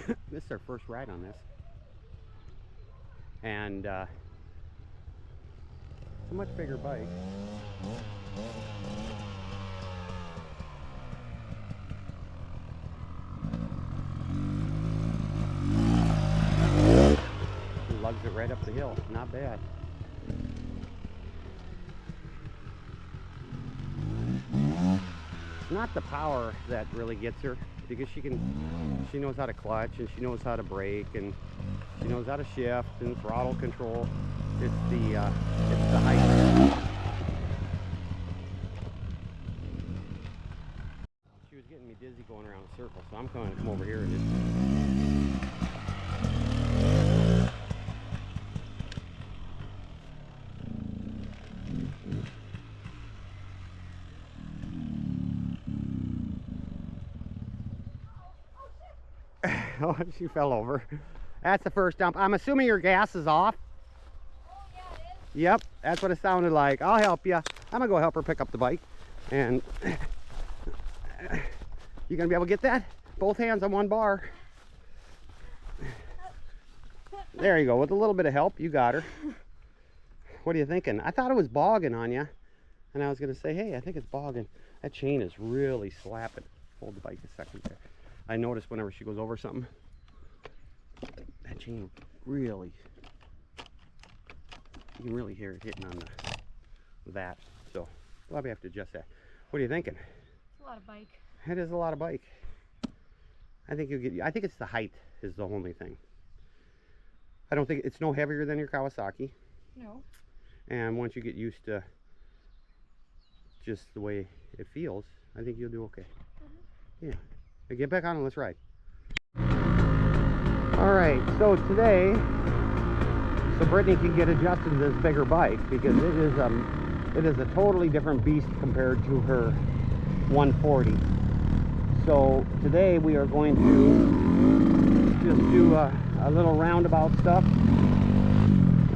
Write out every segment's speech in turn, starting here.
This is our first ride on this. And it's a much bigger bike. He lugs it right up the hill. Not bad. It's not the power that really gets her, because she knows how to clutch, and she knows how to brake, and she knows how to shift and throttle control. It's the height. She was getting me dizzy going around a circle, so I'm going to come over here and just... Oh, she fell over. That's the first dump. I'm assuming your gas is off. Oh, yeah, it is. Yep, that's what it sounded like. I'll help you. I'm gonna go help her pick up the bike. And you gonna be able to get that? Both hands on one bar. There you go. With a little bit of help, you got her. What are you thinking? I thought it was bogging on you. And I was gonna say, hey, I think it's bogging. That chain is really slapping. Hold the bike a second there. I notice whenever she goes over something, that chain really, you can really hear it hitting on that. So we'll probably have to adjust that. What are you thinking? It's a lot of bike. It is a lot of bike. I think I think it's the height is the only thing. I don't think it's no heavier than your Kawasaki. No. And once you get used to just the way it feels, I think you'll do okay. Yeah. Hey, get back on and let's ride. Alright, so today, so Brittany can get adjusted to this bigger bike, because it is a totally different beast compared to her 140. So today we are going to just do a little roundabout stuff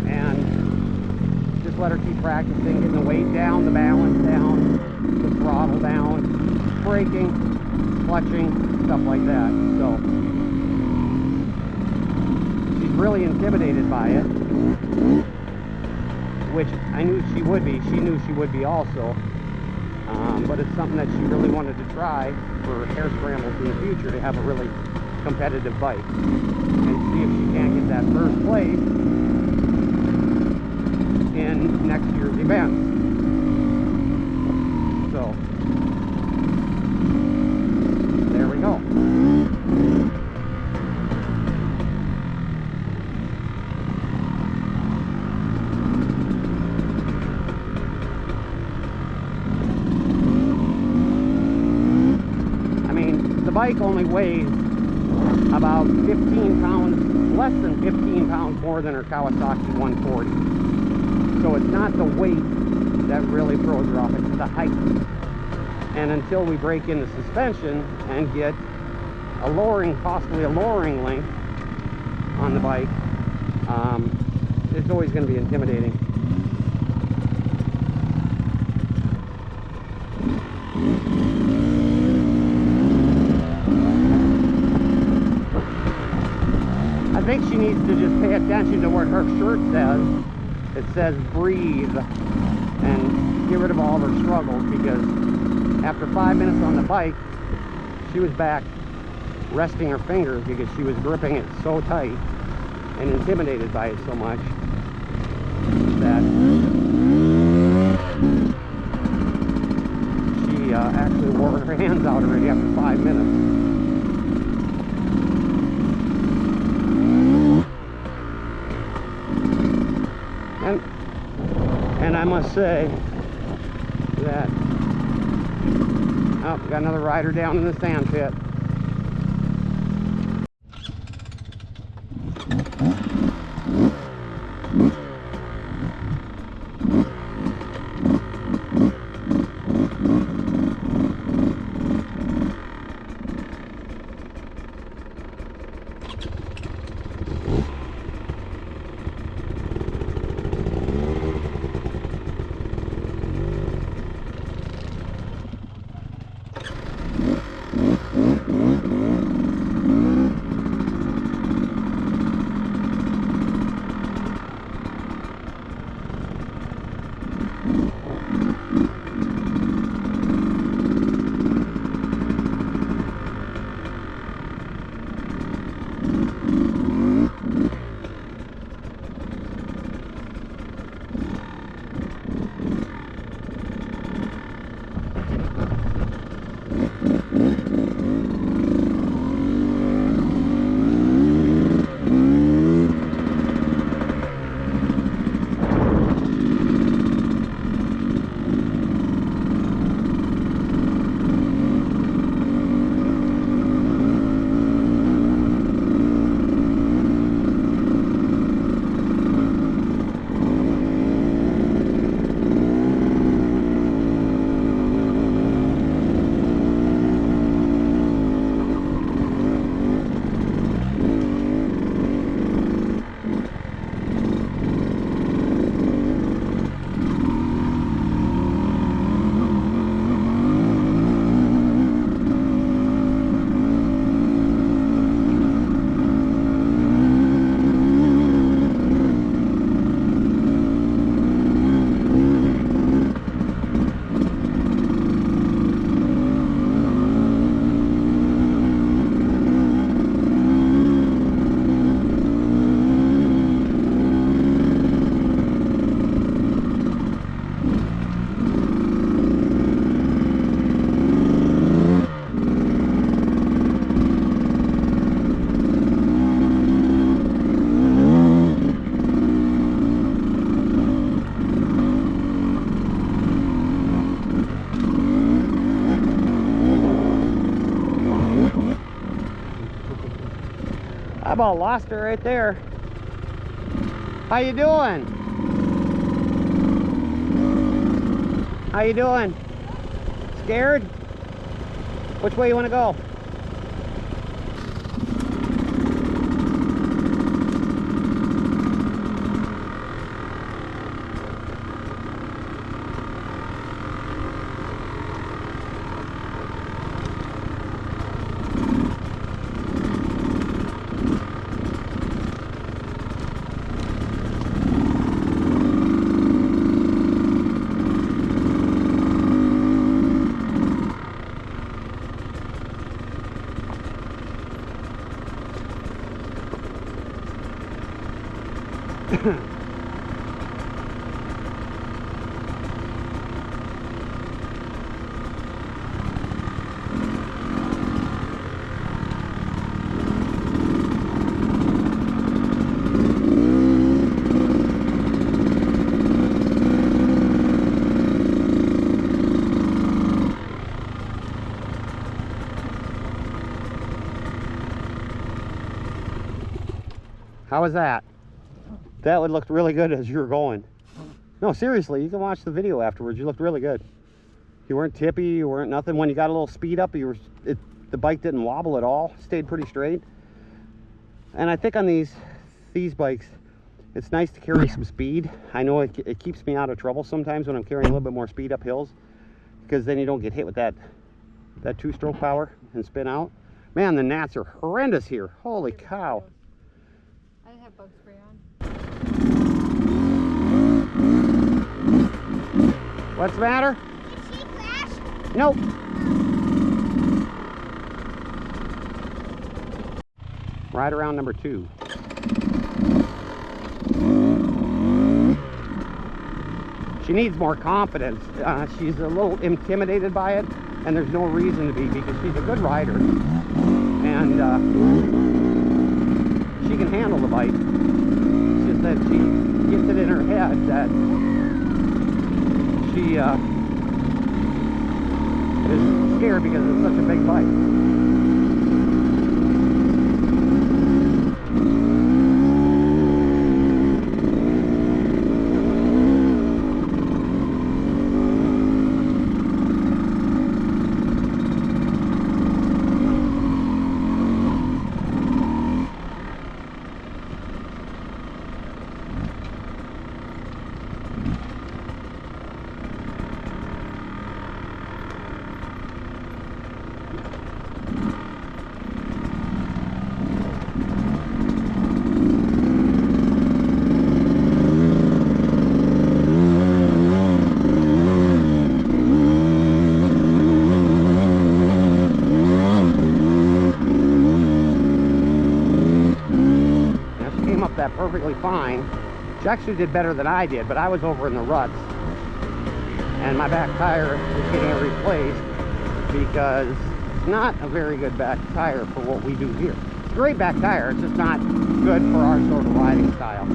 and just let her keep practicing, getting the weight down, the balance down, the throttle down, braking, clutching, stuff like that. So she's really intimidated by it, which I knew she would be. She knew she would be also. But it's something that she really wanted to try for hair scrambles in the future, to have a really competitive bike and see if she can't get that first place in next year's event. So there we go. The bike only weighs about 15 pounds, less than 15 pounds more than her Kawasaki 140. So it's not the weight that really throws her off, it's the height. And until we break in the suspension and get a lowering, possibly a lowering link on the bike, it's always going to be intimidating. I think she needs to just pay attention to what her shirt says. It says breathe, and get rid of all of her struggles, because after 5 minutes on the bike, she was back resting her fingers because she was gripping it so tight and intimidated by it so much that she actually wore her hands out already after 5 minutes. And I must say that, oh, we got another rider down in the sand pit. I about lost her right there. How you doing? How you doing? Scared? Which way you want to go? How was that? That would look really good as you were going. No, seriously, you can watch the video afterwards. You looked really good. You weren't tippy, you weren't nothing. When you got a little speed up, the bike didn't wobble at all. Stayed pretty straight. And I think on these bikes, it's nice to carry some speed. I know it keeps me out of trouble sometimes when I'm carrying a little bit more speed up hills, because then you don't get hit with that two-stroke power and spin out. Man, the gnats are horrendous here. Holy cow. I didn't have bug spray on. What's the matter? Did she crash? Nope. Right around number 2. She needs more confidence. She's a little intimidated by it, and there's no reason to be, because she's a good rider. And she can handle the bike. It's just that she gets it in her head that she is scared because it's such a big bike. That perfectly fine. She actually did better than I did, but I was over in the ruts and my back tire was getting it replaced, because it's not a very good back tire for what we do here. It's a great back tire, it's just not good for our sort of riding style.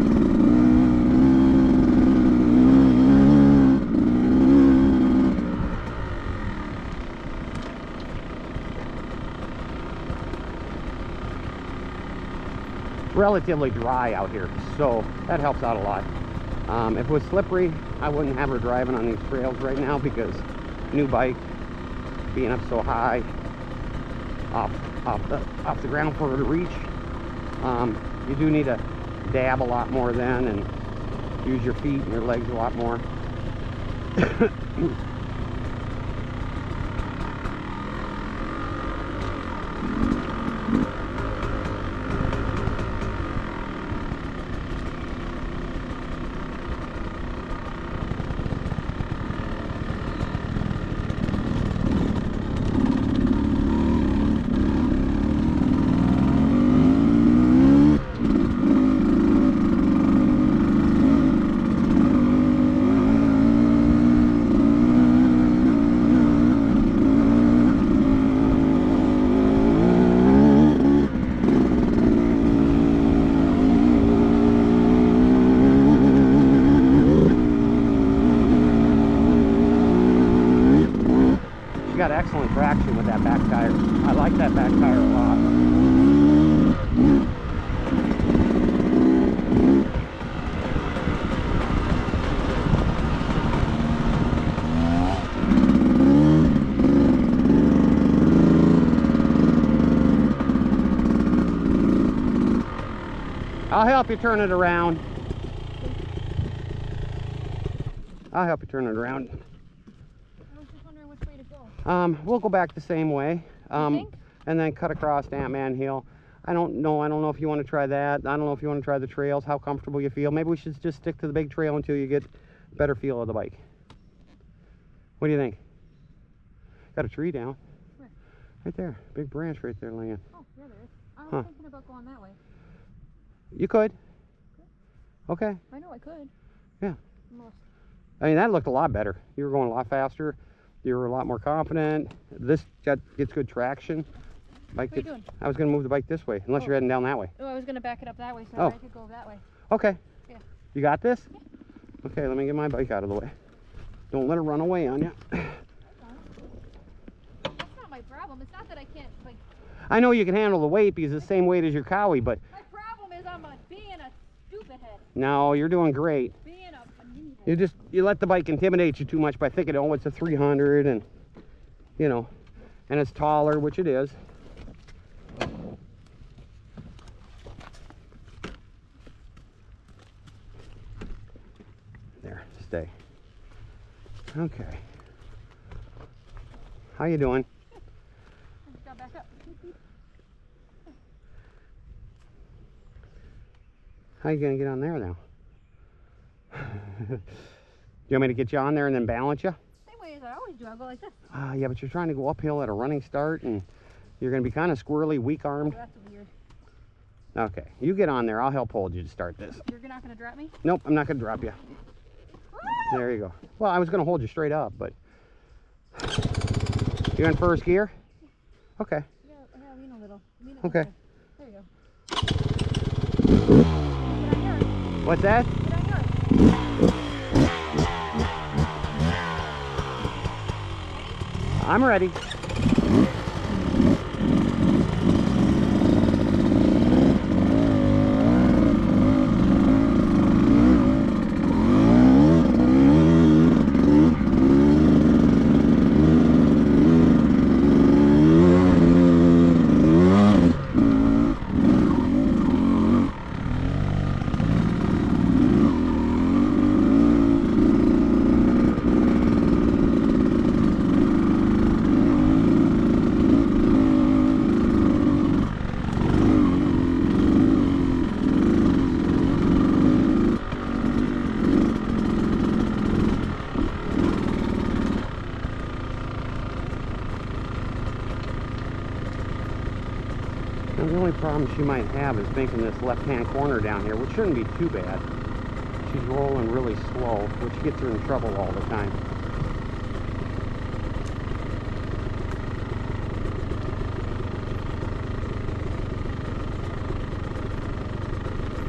Relatively dry out here, so that helps out a lot. If it was slippery, I wouldn't have her driving on these trails right now, because new bike, being up so high off the ground for her to reach, you do need to dab a lot more then and use your feet and your legs a lot more. Got excellent traction with that back tire. I like that back tire a lot. I'll help you turn it around. I'll help you turn it around. I was just wondering which way to go. We'll go back the same way. You think? And then cut across Ant-Man Hill. I don't know if you want to try that. I don't know if you want to try the trails, how comfortable you feel. Maybe we should just stick to the big trail until you get a better feel of the bike. What do you think? Got a tree down. Where? Right there. Big branch right there laying. Oh, yeah, there is. I was thinking about going that way. You could. Okay. I know I could. Yeah. Almost. I mean, that looked a lot better. You were going a lot faster. You were a lot more confident. This gets good traction. Bike What are you doing? I was going to move the bike this way, unless you're heading down that way. Oh, I was going to back it up that way so Oh. I could go that way. Okay. Yeah. You got this? Yeah. Okay, let me get my bike out of the way. Don't let it run away on you. That's not my problem. It's not that I can't, like... I know you can handle the weight because it's the same weight as your Cowie, but... My problem is I'm being a stupid head. No, you're doing great. Being a mean head. You let the bike intimidate you too much by thinking, oh, it's a 300 and, you know, and it's taller, which it is. There, stay. Okay. How you doing? I just got back up. How you gonna get on there now? You want me to get you on there and then balance you? Same way as I always do. I'll go like this. Yeah, but you're trying to go uphill at a running start and you're gonna be kind of squirrely, weak-armed. Oh, that's weird. Okay, you get on there. I'll help hold you to start this. You're not going to drop me? Nope, I'm not gonna drop you. There you go. Well, I was gonna hold you straight up, but you're in first gear? Okay. Yeah, lean a little. Lean it Okay. There you go. Get on yours. What's that? Get on yours. I'm ready. Now, the only problem she might have is making this left-hand corner down here, which shouldn't be too bad. She's rolling really slow, which gets her in trouble all the time.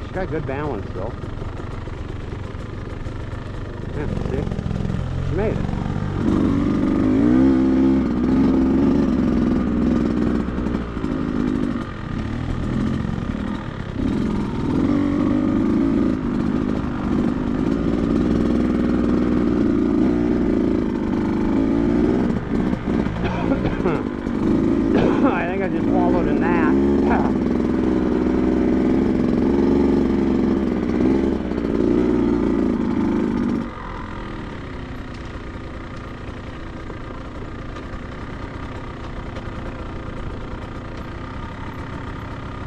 She's got good balance, though. Yeah, see? She made it. I think I just wallowed in that.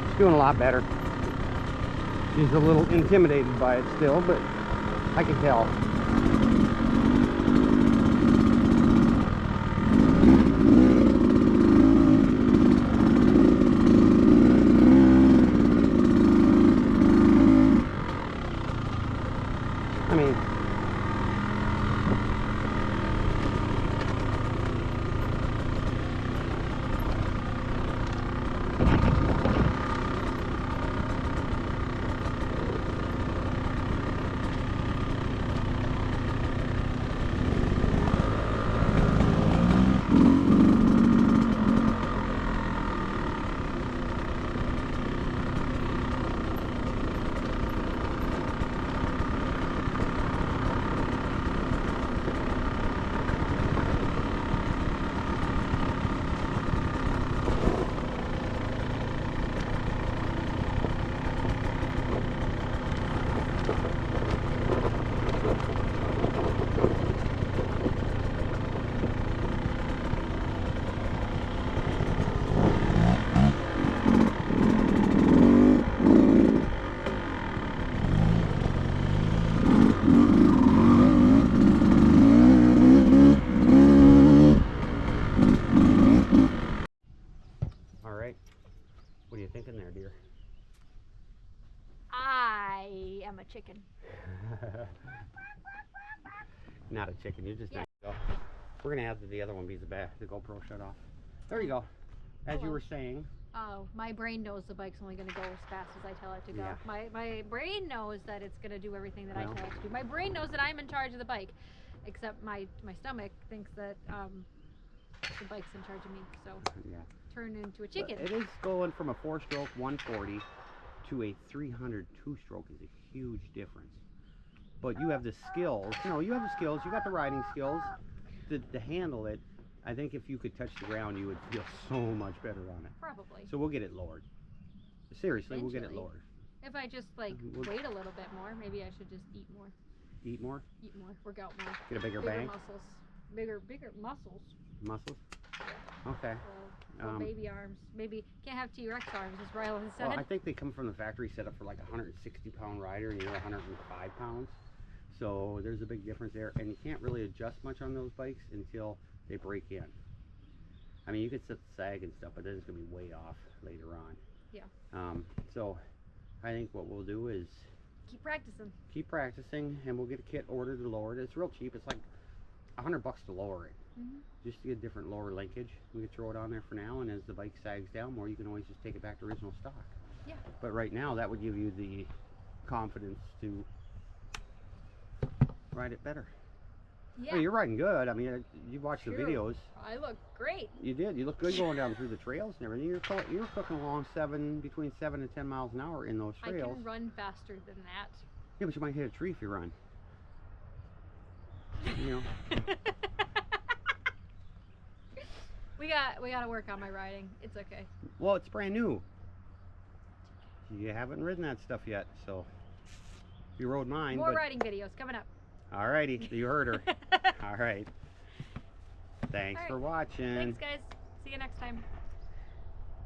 She's doing a lot better. She's a little intimidated by it still, but I can tell. I mean, thinking there, dear? I am a chicken. Not a chicken. You're just not. We're gonna have the other one be the GoPro shut off. There you go. As you were saying. Oh, my brain knows the bike's only going to go as fast as I tell it to go. Yeah. My brain knows that it's going to do everything that I tell it to do. My brain knows that I'm in charge of the bike, except my stomach thinks that the bike's in charge of me. So yeah. Turn into a chicken. But it is going from a 4-stroke 140 to a 300 2-stroke is a huge difference. But you have the skills. You have the skills. You got the riding skills to handle it. I think if you could touch the ground, you would feel so much better on it. Probably. So we'll get it lowered. Seriously, we'll get it lowered. If I just wait a little bit more, maybe I should just eat more. Eat more? Eat more. Work out more. Get a bigger bank? Muscles. Bigger muscles. Muscles? Yeah. Okay. Well, baby arms. Maybe can't have T-Rex arms, as Rylan said. Well, I think they come from the factory set up for like a 160-pound rider, and you're 105 pounds. So there's a big difference there, and you can't really adjust much on those bikes until they break in. I mean, you could set the sag and stuff, but then it's going to be way off later on. Yeah. So I think what we'll do is keep practicing. Keep practicing, and we'll get a kit ordered to lower it. It's real cheap. It's like $100 to lower it. Just to get a different lower linkage. We could throw it on there for now, and as the bike sags down more, you can always just take it back to original stock. Yeah. But right now, that would give you the confidence to ride it better. Yeah. Well, you're riding good. I mean, you watched the videos. I look great. You did. You look good going down through the trails and everything. You're cooking along between 7 and 10 miles an hour in those trails. I can run faster than that. Yeah, but you might hit a tree if you run. We got to work on my riding. It's okay. Well, it's brand new. You haven't ridden that stuff yet, so you rode mine. More riding videos coming up. Alrighty, you heard her. All right. Thanks for watching. Thanks, guys. See you next time.